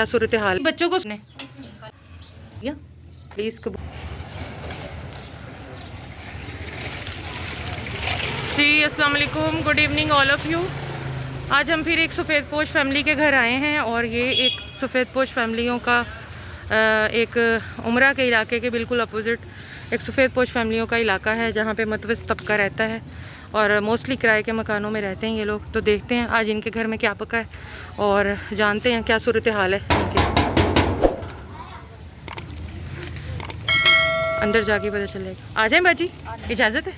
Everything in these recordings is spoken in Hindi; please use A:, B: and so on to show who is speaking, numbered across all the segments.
A: क्या सूरत हाल बच्चों को सुने प्लीज जी। अस्सलाम वालेकुम, good evening all of you. आज हम फिर एक सफ़ेद पोश फैमिली के घर आए हैं और ये एक सफ़ेद पोश फैमिलियों का एक उम्रा के इलाके के बिल्कुल अपोजिट एक सफ़ेद पोश फैमिलियों का इलाका है जहाँ पे मतवस्त तबका रहता है और मोस्टली किराए के मकानों में रहते हैं ये लोग। तो देखते हैं आज इनके घर में क्या पका है और जानते हैं क्या सूरत हाल है इनकी। अंदर जाके पता चलेगा। आ जाएं बाजी, इजाज़त है।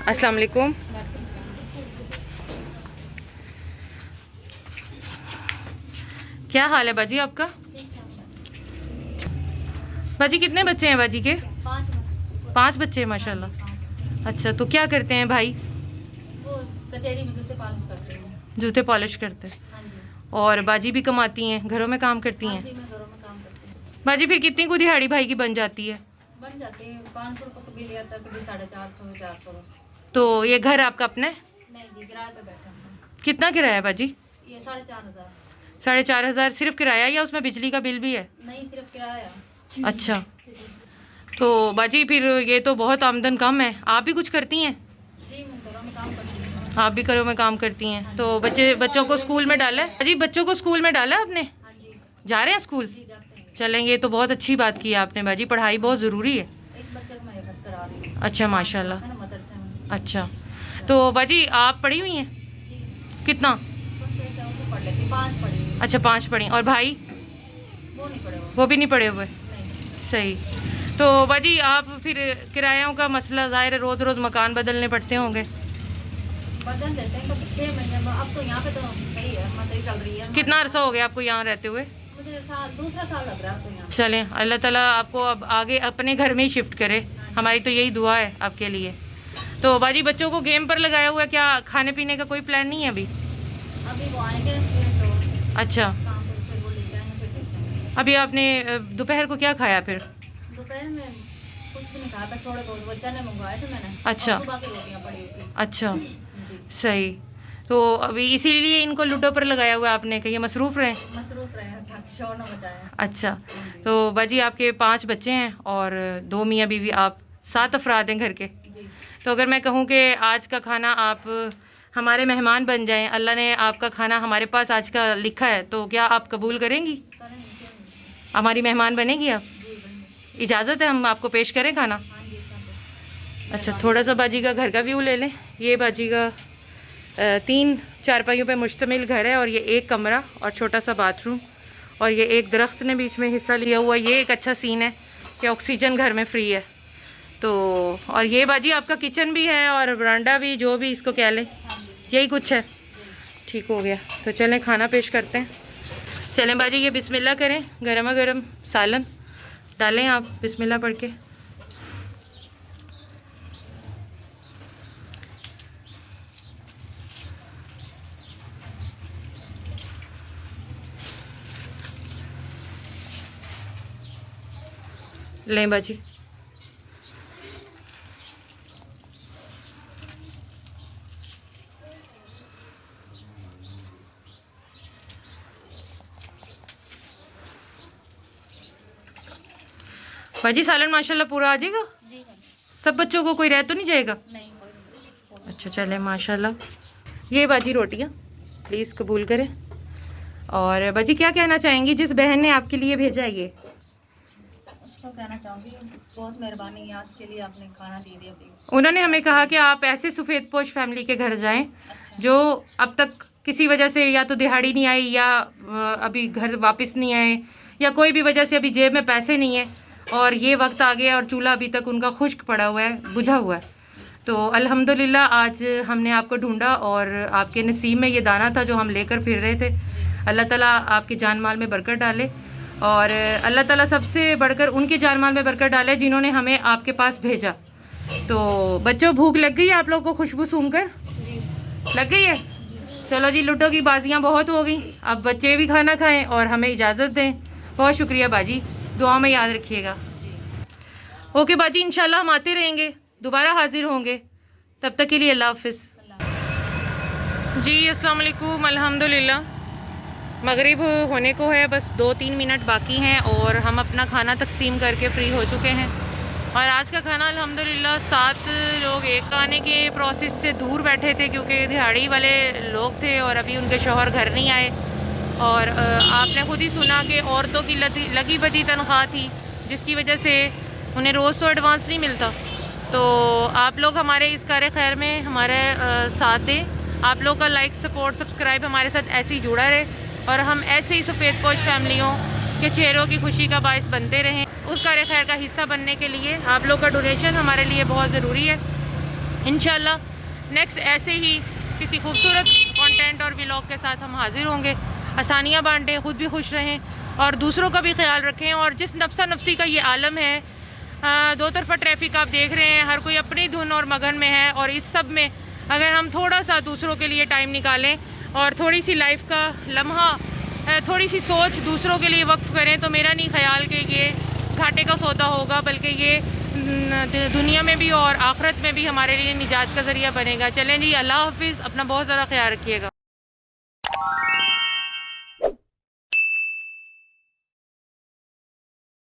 A: अस्सलाम वालेकुम। क्या हाल है बाजी आपका? बाजी कितने बच्चे हैं बाजी के? 5 बच्चे हैं माशाल्लाह। अच्छा, तो क्या करते हैं भाई?
B: वो कचहरी में जूते पॉलिश करते हैं।
A: जूते पॉलिश करते हैं।
B: हाँ जी।
A: और बाजी भी कमाती हैं, घरों में काम करती हैं?
B: हाँ जी, मैं घरों में काम करती हूँ।
A: बाजी फिर कितनी को दिहाड़ी भाई की बन जाती है?
B: बन जाते हैं 500 रुपये को बिल आता है, कभी 450 400 से।
A: तो ये घर आपका अपना है?
B: नहीं जी, किराए पे बैठे हैं।
A: कितना किराया है बाजी?
B: ये 4,500।
A: 4,500 सिर्फ किराया या उसमें बिजली का बिल भी है?
B: नहीं, सिर्फ किराया।
A: अच्छा, तो बाजी फिर ये तो बहुत आमदन कम है। आप भी कुछ करती हैं?
B: जी, मैं घरों में काम करती हूँ।
A: आप भी घरों में काम करती हैं। तो बच्चों को स्कूल में डाला है? जी, बच्चों को स्कूल में डाला है आपने?
B: हाँ जी।
A: जा रहे हैं स्कूल?
B: जी, जाते हैं।
A: चलेंगे, तो बहुत अच्छी बात की है आपने बाजी, पढ़ाई बहुत ज़रूरी है।
B: इस बच्चे को मैं हिफाज़त करा रही हूँ।
A: अच्छा माशाल्लाह।
B: है ना, मदरसे में।
A: अच्छा, तो बाजी आप पढ़ी हुई हैं?
B: जी,
A: कितना?
B: बस ऐसे वो पढ़ लेती, 5 पढ़ी हुई।
A: अच्छा, 5 पढ़ी। और भाई?
B: वो नहीं पढ़े
A: वो भी नहीं पढ़े हुए?
B: नहीं।
A: सही। तो बाजी आप फिर किरायों का मसला ज़ाहिर है, रोज़ रोज़ मकान बदलने पड़ते होंगे?
B: बर्तन देते हैं कभी 6 महीने में। अब तो यहाँ पे तो सही है, सही चल रही है।
A: कितना अरसा हो गया आपको यहाँ रहते हुए?
B: मुझे दूसरा साल लग रहा है तो यहाँ।
A: चलें, अल्लाह ताला आपको अब आगे अपने घर में ही शिफ्ट करे, हमारी तो यही दुआ है आपके लिए। तो बाजी बच्चों को गेम पर लगाया हुआ है, क्या खाने पीने का कोई प्लान नहीं है अभी?
B: अभी वो आएंगे फिर तो
A: अच्छा,
B: शाम को फिर वो ले जाएंगे, फिर देखते हैं।
A: अभी आपने दोपहर को क्या खाया फिर?
B: दोपहर में कुछ भी नहीं खाया था, थोड़े बहुत वो चने मंगवाए थे मैंने।
A: अच्छा।
B: और सुबह की रोटियाँ पड़ी हुई थी।
A: अच्छा,
B: जी।
A: सही। तो अभी इसीलिए इनको लूडो पर लगाया हुआ है आपने, कि ये मसरूफ़ रहें?
B: मसरूफ रहे हैं ताकि शोर न मचाएं।
A: अच्छा, तो बाजी आपके 5 बच्चे हैं और 2 मियाँ बीवी, आप 7 अफराद हैं घर के।
B: जी।
A: तो अगर मैं कहूँ कि आज का खाना आप हमारे मेहमान बन जाएं, अल्लाह ने आपका खाना हमारे पास आज का लिखा है, तो क्या आप कबूल करेंगी?
B: करेंगे, क्यों नहीं?
A: हमारी मेहमान बनेगी आप?
B: जी, बनेंगे।
A: इजाज़त है हम आपको पेश करें खाना?
B: हाँ जी, सब।
A: अच्छा, थोड़ा सा बाजी का घर का व्यू ले लें। ये बाजी का 3 चारपाइयों पे मुश्तमिल घर है और ये एक कमरा और छोटा सा बाथरूम और ये एक दरख्त ने बीच में हिस्सा लिया हुआ। ये एक अच्छा सीन है कि ऑक्सीजन घर में फ्री है। तो और ये बाजी आपका किचन भी है और बरांडा भी, जो भी इसको कह लें, यही कुछ है। ठीक हो गया, तो चलें खाना पेश करते हैं। चलें बाजी, ये बिस्मिल्लाह करें, गरमा गरम सालन डालें आप बिस्मिल्लाह पढ़ के। लें बाजी। बाजी सालन माशाल्लाह पूरा आ जाएगा?
B: जी।
A: सब बच्चों को कोई रह तो नहीं जाएगा?
B: नहीं, कोई नहीं।
A: अच्छा, चले माशाल्लाह। ये बाजी रोटियाँ प्लीज़ कबूल करें। और बाजी क्या कहना चाहेंगी जिस बहन ने आपके लिए भेजा है ये?
B: उसको कहना चाहूँगी बहुत मेहरबानी है, आज के लिए आपने खाना दे दिया अभी।
A: उन्होंने हमें कहा कि आप ऐसे सफ़ेद पोश फैमिली के घर जाएं
B: अच्छा।
A: जो अब तक किसी वजह से या तो दिहाड़ी नहीं आई या अभी घर वापस नहीं आए या कोई भी वजह से अभी जेब में पैसे नहीं है और ये वक्त आ गया और चूल्हा अभी तक उनका खुश्क पड़ा हुआ है, बुझा हुआ है। तो अल्हम्दुलिल्लाह आज हमने आपको ढूंढा और आपके नसीब में ये दाना था जो हम लेकर फिर रहे थे। अल्लाह ताला आपके जान माल में बरकत डाले और अल्लाह ताला सबसे बढ़कर उनके जान माल में बरकत डाले जिन्होंने हमें आपके पास भेजा। तो बच्चों, भूख लग गई है आप लोगों को खुशबू सूंघकर? लग गई है? चलो जी, लूडो की बाजियाँ बहुत हो गई, अब बच्चे भी खाना खाएं और हमें इजाज़त दें। बहुत शुक्रिया बाजी, दुआ में याद रखिएगा। ओके बाजी, इंशाल्लाह हम आते रहेंगे, दोबारा हाजिर होंगे, तब तक के लिए अल्लाह हाफिज़। जी अस्सलाम वालेकुम, अल्हम्दुलिल्लाह। मगरिब होने को है, बस 2-3 मिनट बाकी हैं और हम अपना खाना तकसीम करके फ्री हो चुके हैं। और आज का खाना अल्हम्दुलिल्लाह 7 लोग एक खाने के प्रोसेस से दूर बैठे थे क्योंकि दिहाड़ी वाले लोग थे और अभी उनके शौहर घर नहीं आए। और आपने खुद ही सुना कि औरतों की लगी बदी तनख्वाह थी जिसकी वजह से उन्हें रोज़ तो एडवांस नहीं मिलता। तो आप लोग हमारे इस कार्य खैर में हमारे साथ दें। आप लोग का लाइक, सपोर्ट, सब्सक्राइब हमारे साथ ऐसे ही जुड़ा रहे और हम ऐसे ही सफ़ेद पोश फैमिलियों के चेहरों की खुशी का बायस बनते रहें। उस कार्य खैर का हिस्सा बनने के लिए आप लोग का डोनेशन हमारे लिए बहुत ज़रूरी है। इंशाल्लाह नेक्स्ट ऐसे ही किसी खूबसूरत कंटेंट और व्लॉग के साथ हम हाजिर होंगे। आसानियाँ बांटें, ख़ुद भी खुश रहें और दूसरों का भी ख्याल रखें। और जिस नफ्सा नफसी का ये आलम है, दो तरफा ट्रैफिक आप देख रहे हैं, हर कोई अपनी धुन और मगन में है। और इस सब में अगर हम थोड़ा सा दूसरों के लिए टाइम निकालें और थोड़ी सी लाइफ का लम्हा, थोड़ी सी सोच दूसरों के लिए वक्फ करें, तो मेरा नहीं ख्याल कि ये घाटे का सौदा होगा, बल्कि ये दुनिया में भी और आखिरत में भी हमारे लिए निजात का ज़रिया बनेगा। चलें जी, अल्लाह हाफिज़, अपना बहुत ज़्यादा ख्याल रखिएगा।